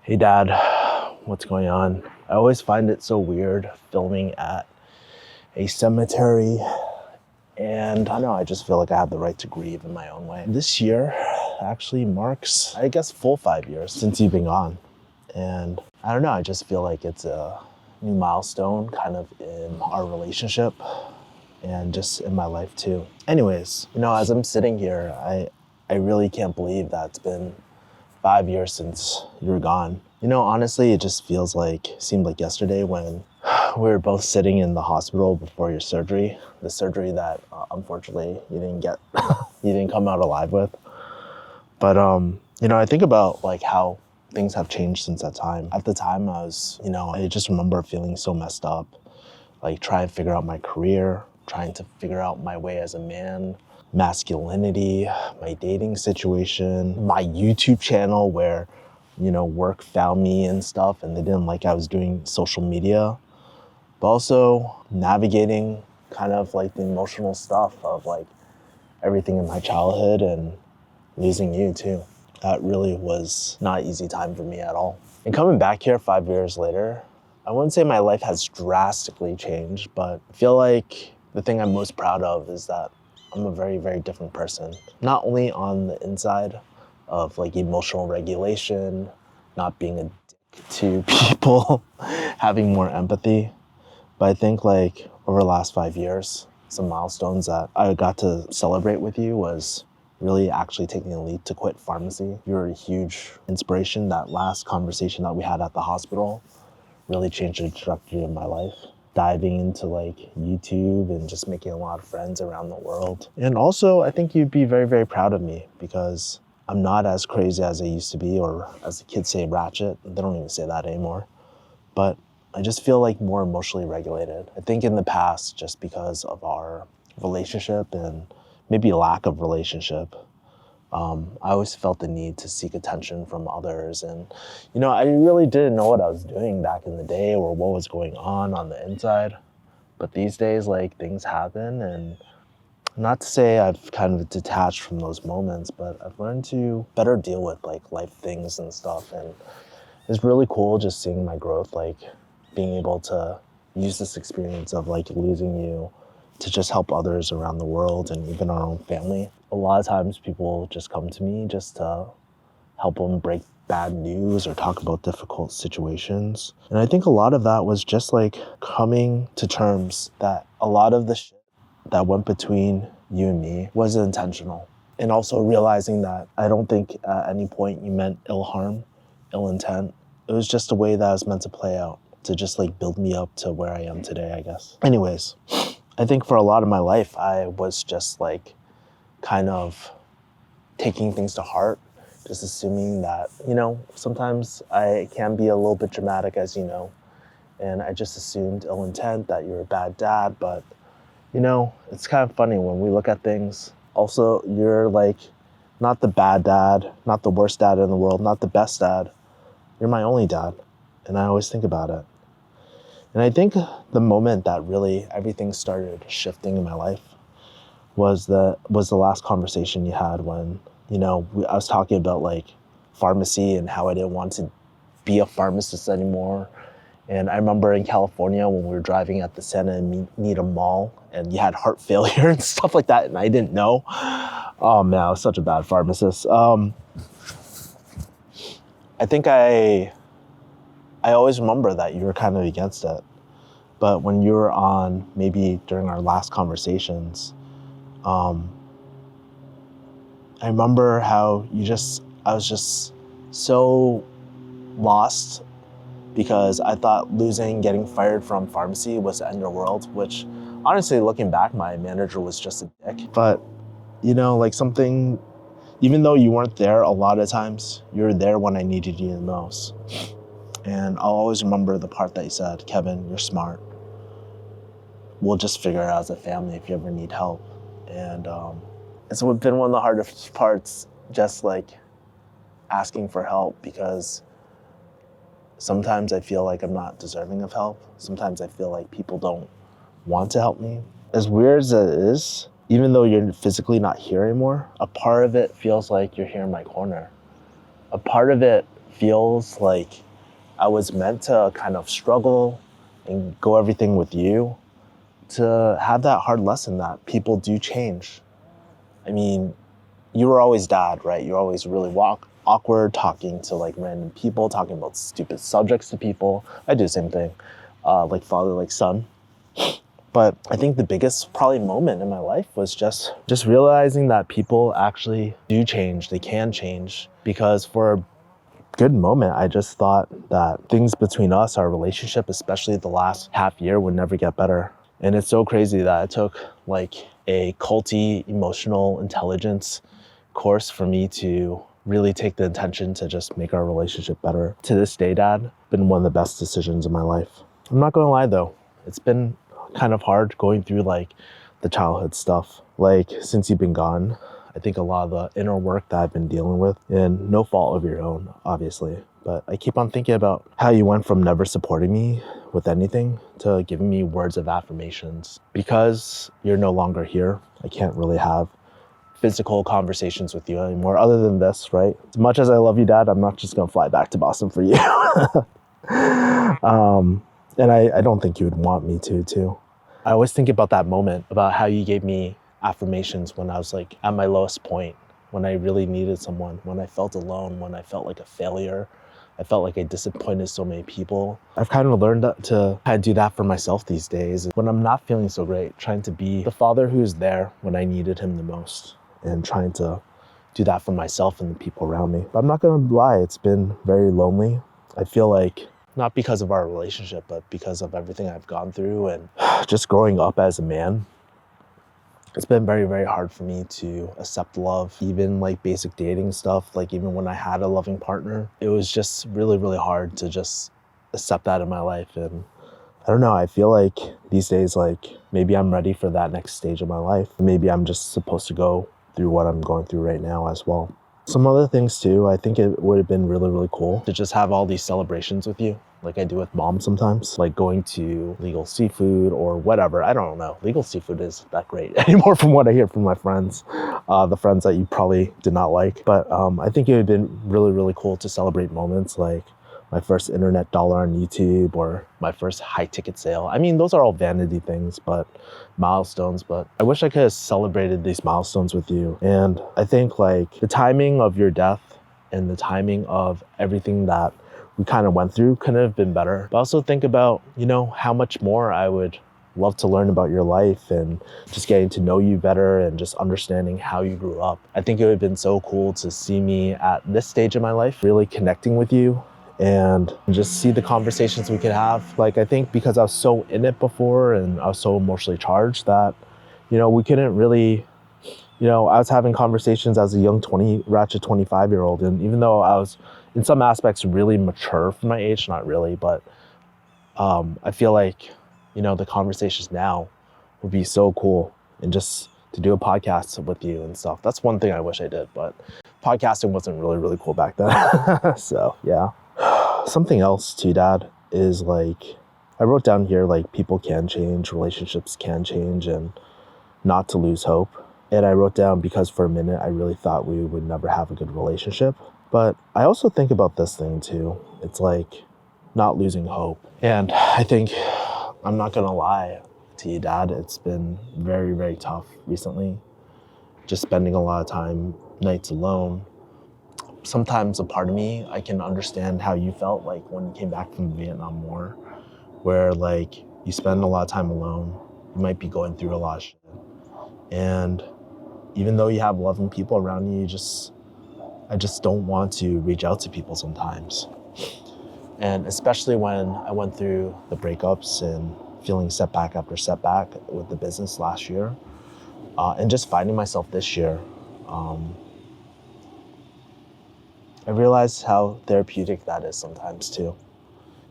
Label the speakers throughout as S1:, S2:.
S1: Hey Dad, what's going on? I always find it so weird filming at a cemetery, and I don't know, I just feel like I have the right to grieve in my own way. This year actually marks, I guess, full 5 years since you've been gone. And I don't know, I just feel like it's a new milestone kind of in our relationship and just in my life too. Anyways, as I'm sitting here, I really can't believe that it's been 5 years since you were gone. Honestly, it just seemed like yesterday when we were both sitting in the hospital before your surgery, the surgery that unfortunately you didn't get, you didn't come out alive with. But, I think about like how things have changed since that time. At the time I just remember feeling so messed up, like trying to figure out my career, trying to figure out my way as a man, masculinity, my dating situation, my YouTube channel where, work found me and stuff and they didn't like I was doing social media, but also navigating kind of like the emotional stuff of like everything in my childhood and losing you too. That really was not an easy time for me at all. And coming back here 5 years later, I wouldn't say my life has drastically changed, but I feel like the thing I'm most proud of is that I'm a very, very different person. Not only on the inside of like emotional regulation, not being a dick to people, having more empathy, but I think like over the last 5 years, some milestones that I got to celebrate with you was really actually taking the lead to quit pharmacy. You were a huge inspiration. That last conversation that we had at the hospital really changed the trajectory of my life. Diving into like YouTube and just making a lot of friends around the world. And also, I think you'd be very, very proud of me because I'm not as crazy as I used to be, or as the kids say, ratchet. They don't even say that anymore. But I just feel like more emotionally regulated. I think in the past, just because of our relationship and maybe a lack of relationship, I always felt the need to seek attention from others. And, I really didn't know what I was doing back in the day or what was going on the inside. But these days, like, things happen. And not to say I've kind of detached from those moments, but I've learned to better deal with, like, life things and stuff. And it's really cool just seeing my growth, like, being able to use this experience of, like, losing you to just help others around the world and even our own family. A lot of times people just come to me just to help them break bad news or talk about difficult situations. And I think a lot of that was just like coming to terms that a lot of the shit that went between you and me wasn't intentional. And also realizing that I don't think at any point you meant ill harm, ill intent. It was just a way that I was meant to play out, to just like build me up to where I am today, I guess. Anyways, I think for a lot of my life, I was just like kind of taking things to heart, just assuming that, sometimes I can be a little bit dramatic, as you know, and I just assumed ill intent, that you're a bad dad. But, it's kind of funny when we look at things. Also, you're like not the bad dad, not the worst dad in the world, not the best dad. You're my only dad, and I always think about it. And I think the moment that really everything started shifting in my life was the last conversation you had when, I was talking about like pharmacy and how I didn't want to be a pharmacist anymore. And I remember in California when we were driving at the Santa Anita Mall and you had heart failure and stuff like that, and I didn't know. Oh man, I was such a bad pharmacist. I think I always remember that you were kind of against it. But when you were on, maybe during our last conversations, I remember how I was just so lost because I thought getting fired from pharmacy was the end of the world, which honestly, looking back, my manager was just a dick. But, like something, even though you weren't there a lot of times, you were there when I needed you the most. And I'll always remember the part that you said, Kevin, you're smart. We'll just figure it out as a family if you ever need help. And it's been one of the hardest parts, just like asking for help, because sometimes I feel like I'm not deserving of help. Sometimes I feel like people don't want to help me. As weird as it is, even though you're physically not here anymore, a part of it feels like you're here in my corner. A part of it feels like I was meant to kind of struggle and go everything with you, to have that hard lesson that people do change. I mean, you were always dad, right? You're always really awkward talking to like random people, talking about stupid subjects to people. I do the same thing, like father, like son. But I think the biggest probably moment in my life was just realizing that people actually do change. They can change, because for a good moment, I just thought that things between us, our relationship, especially the last half year, would never get better. And it's so crazy that it took like a culty emotional intelligence course for me to really take the intention to just make our relationship better. To this day, Dad, been one of the best decisions of my life. I'm not gonna lie though, it's been kind of hard going through like the childhood stuff. Like since you've been gone, I think a lot of the inner work that I've been dealing with, and no fault of your own, obviously, but I keep on thinking about how you went from never supporting me with anything to giving me words of affirmations. Because you're no longer here, I can't really have physical conversations with you anymore other than this, right? As much as I love you, Dad, I'm not just gonna fly back to Boston for you. And I don't think you would want me to too. I always think about that moment, about how you gave me affirmations when I was like at my lowest point, when I really needed someone, when I felt alone, when I felt like a failure. I felt like I disappointed so many people. I've kind of learned to kind of do that for myself these days. When I'm not feeling so great, trying to be the father who's there when I needed him the most, and trying to do that for myself and the people around me. But I'm not gonna lie, it's been very lonely. I feel like, not because of our relationship, but because of everything I've gone through and just growing up as a man. It's been very, very hard for me to accept love, even like basic dating stuff. Like even when I had a loving partner, it was just really, really hard to just accept that in my life. And I don't know, I feel like these days, like maybe I'm ready for that next stage of my life. Maybe I'm just supposed to go through what I'm going through right now as well. Some other things too, I think it would have been really, really cool to just have all these celebrations with you, like I do with Mom sometimes, like going to Legal Seafood or whatever. I don't know. Legal Seafood isn't that great anymore from what I hear from my friends, the friends that you probably did not like. But I think it would have been really, really cool to celebrate moments like my first internet dollar on YouTube or my first high ticket sale. I mean, those are all vanity things, but milestones. But I wish I could have celebrated these milestones with you. And I think like the timing of your death and the timing of everything that we kind of went through couldn't have been better. But also think about, you know, how much more I would love to learn about your life and just getting to know you better and just understanding how you grew up. I think it would have been so cool to see me at this stage of my life, really connecting with you and just see the conversations we could have. Like, I think because I was so in it before and I was so emotionally charged that, you know, we couldn't really, you know, I was having conversations as a young 25-year-old. And even though I was in some aspects really mature for my age, not really, but I feel like, you know, the conversations now would be so cool. And just to do a podcast with you and stuff. That's one thing I wish I did, but podcasting wasn't really, really cool back then. So yeah. Something else too, Dad, is like, I wrote down here, like, people can change, relationships can change, and not to lose hope. And I wrote down because for a minute, I really thought we would never have a good relationship. But I also think about this thing too. It's like not losing hope. And I think, I'm not gonna lie to you, Dad, it's been very, very tough recently. Just spending a lot of time, nights alone. Sometimes a part of me, I can understand how you felt like when you came back from the Vietnam War, where like you spend a lot of time alone, you might be going through a lot of shit. And even though you have loving people around you, I just don't want to reach out to people sometimes. And especially when I went through the breakups and feeling setback after setback with the business last year, and just finding myself this year, I realized how therapeutic that is sometimes too.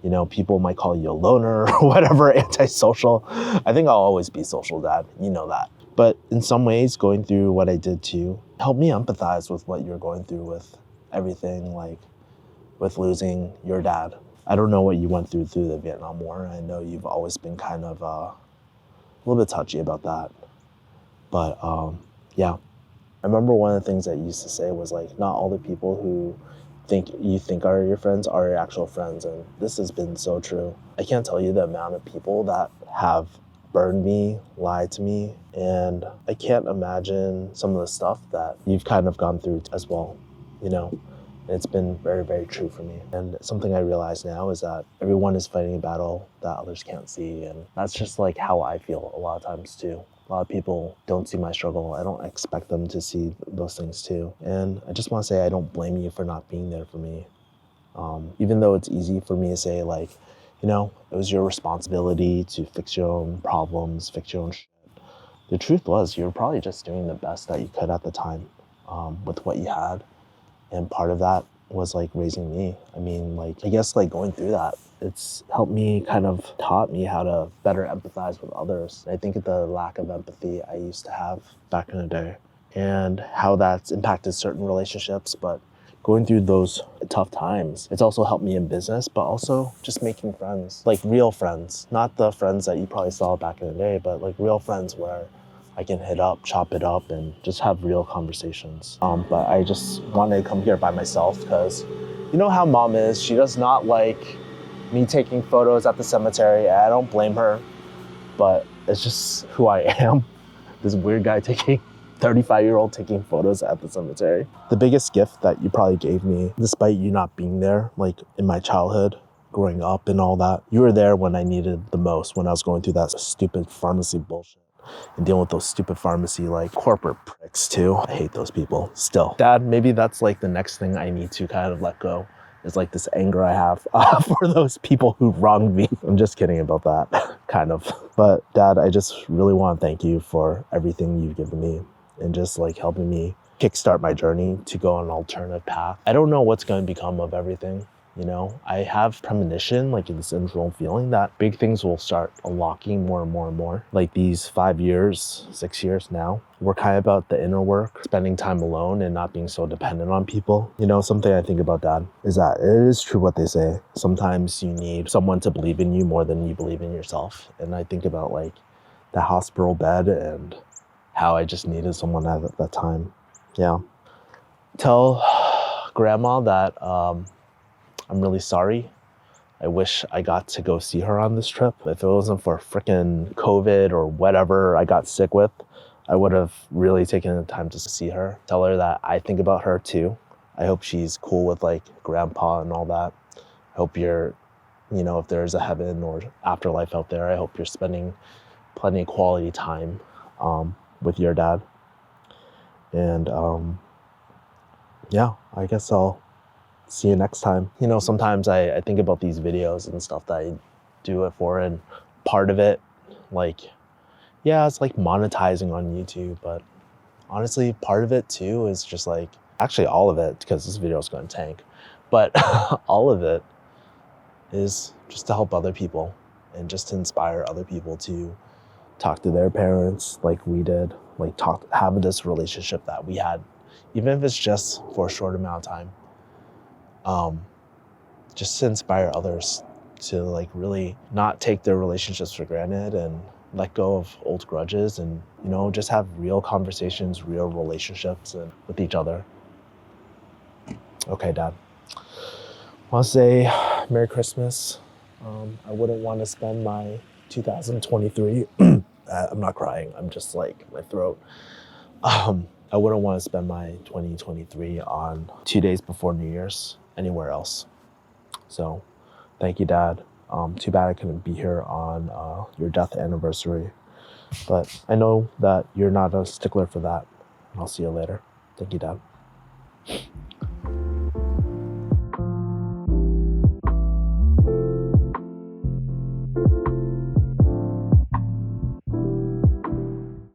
S1: You know, people might call you a loner or whatever, antisocial. I think I'll always be social, Dad. You know that. But in some ways, going through what I did too helped me empathize with what you're going through with everything, like with losing your dad. I don't know what you went through the Vietnam War. I know you've always been kind of a little bit touchy about that. But yeah. I remember one of the things that you used to say was like, not all the people who think are your friends are your actual friends. And this has been so true. I can't tell you the amount of people that have burned me, lied to me, and I can't imagine some of the stuff that you've kind of gone through as well, you know? It's been very, very true for me. And something I realize now is that everyone is fighting a battle that others can't see. And that's just like how I feel a lot of times too. A lot of people don't see my struggle. I don't expect them to see those things too. And I just want to say I don't blame you for not being there for me. Even though it's easy for me to say like, you know, it was your responsibility to fix your own problems, fix your own shit. The truth was you were probably just doing the best that you could at the time with what you had. And part of that was like raising me. I mean, like, I guess like going through that, it's helped me, kind of taught me how to better empathize with others. I think the lack of empathy I used to have back in the day and how that's impacted certain relationships. But going through those tough times, it's also helped me in business, but also just making friends, like real friends, not the friends that you probably saw back in the day, but like real friends where I can hit up, chop it up, and just have real conversations. But I just wanted to come here by myself because you know how mom is. She does not like me taking photos at the cemetery. I don't blame her, but it's just who I am. This weird guy 35-year-old taking photos at the cemetery. The biggest gift that you probably gave me, despite you not being there, like in my childhood, growing up and all that, you were there when I needed the most, when I was going through that stupid pharmacy bullshit. And dealing with those stupid pharmacy like corporate pricks too. I hate those people still. Dad, maybe that's like the next thing I need to kind of let go is like this anger I have for those people who wronged me. I'm just kidding about that, kind of. But Dad, I just really want to thank you for everything you've given me and just like helping me kickstart my journey to go on an alternative path. I don't know what's going to become of everything. You know, I have premonition, like this internal feeling that big things will start unlocking more and more and more. Like these 5 years, 6 years now, we're kind of about the inner work, spending time alone and not being so dependent on people. You know, something I think about, Dad, is that it is true what they say. Sometimes you need someone to believe in you more than you believe in yourself. And I think about like the hospital bed and how I just needed someone at that time. Yeah. Tell Grandma that, I'm really sorry. I wish I got to go see her on this trip. If it wasn't for frickin' COVID or whatever I got sick with, I would have really taken the time to see her. Tell her that I think about her too. I hope she's cool with like grandpa and all that. I hope you're, you know, if there's a heaven or afterlife out there, I hope you're spending plenty of quality time with your dad. And yeah, I guess I'll see you next time. You know, sometimes I think about these videos and stuff that I do it for, and part of it, like, yeah, it's like monetizing on YouTube, but honestly, part of it too is just like, actually all of it, because this video is going to tank, but all of it is just to help other people and just to inspire other people to talk to their parents like we did, like have this relationship that we had, even if it's just for a short amount of time. Just to inspire others to like really not take their relationships for granted and let go of old grudges and, you know, just have real conversations, real relationships and with each other. Okay, Dad. I want to say Merry Christmas. I wouldn't want to spend my 2023, I'm not crying, I'm just like, my throat. I wouldn't want to spend my 2023 on 2 days before New Year's anywhere else. So thank you, Dad. Too bad I couldn't be here on your death anniversary, but I know that you're not a stickler for that. I'll see you later. Thank you, Dad.